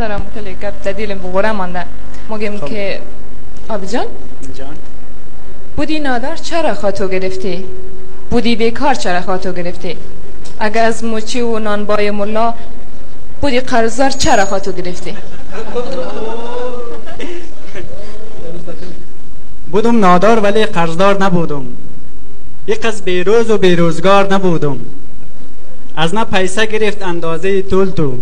دارم خیلی گپ دلیلم بغوره مانده. مگم که آبی جان بودی نادر چرا خاطو گرفتی؟ بودی بیکار چرا خاطو گرفتی؟ اگر از موچی و نانبای ملا بودی قرضدار چرا خاطو گرفتی؟ بودم نادار ولی قرضدار نبودم. یک از بیروز و بیروزگار نبودم. از نه پیسه گرفت اندازه طول تو،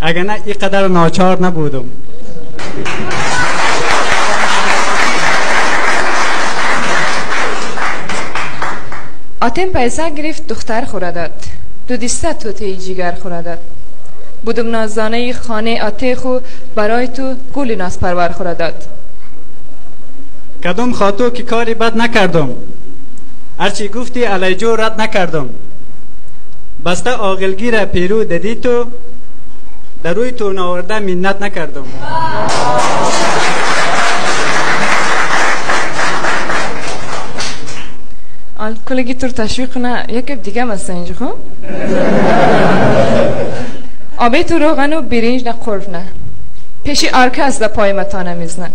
اگر نه اینقدر ناچار نبودم. آتم پیسه گرفت دختر خوره داد، دو دیسته توتی جیگر خوره داد. بودم نازانه خانه آته خو برای تو گل ناز پرور خوره داد. کدوم خاطو که کاری بد نکردم، هرچی گفتی علیجو رد نکردم. بسته عاقلگیر پیرو دادی تو، در روی تو ناورده منت نکردم. کلگی تو تشویق نه یکی دیگه مثل اینجا خو؟ آبی تو روغن و برنج نه قرف نه، پیشی آرکه از ده پای متانه میزنه.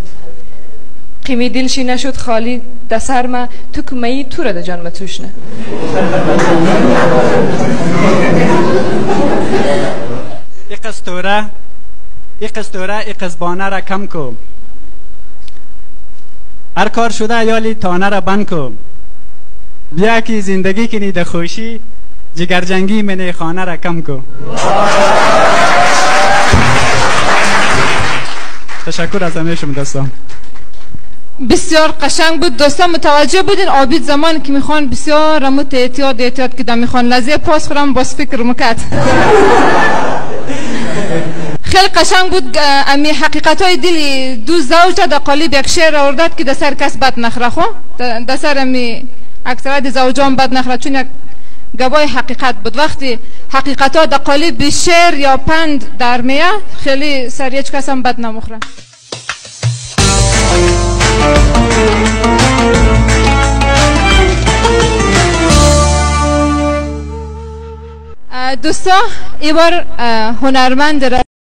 قیمی دلشی نشد خالی ده سر ما تو کمهی تو را ده جان متوش نه. یک از بانه را کم کو، هر کار شده یالی تانه را بند کو. بیا که زندگی کنی ده خوشی، جگر جنگی منی خانه را کم کو. تشکر از همه شما دوستان. بسیار قشنگ بود دوستان. متوجه بودین آبید زمان که میخوان بسیار رموت احتیاط که میخوان لحظه پاس خورم باز فکر مکت. خیلی قشنگ بود. امی حقیقت های دلی دو زوج در قالب یک شعر آوردد که در سر کس بد نخره خو، در سر امی اکثرات زوجان بد نخره، چون یک گواه حقیقت بود. وقتی حقیقت ها در قالب شعر یا پند در میه خیلی سر هیچ کس هم بد نمخره. دوستا ای بار هنرمند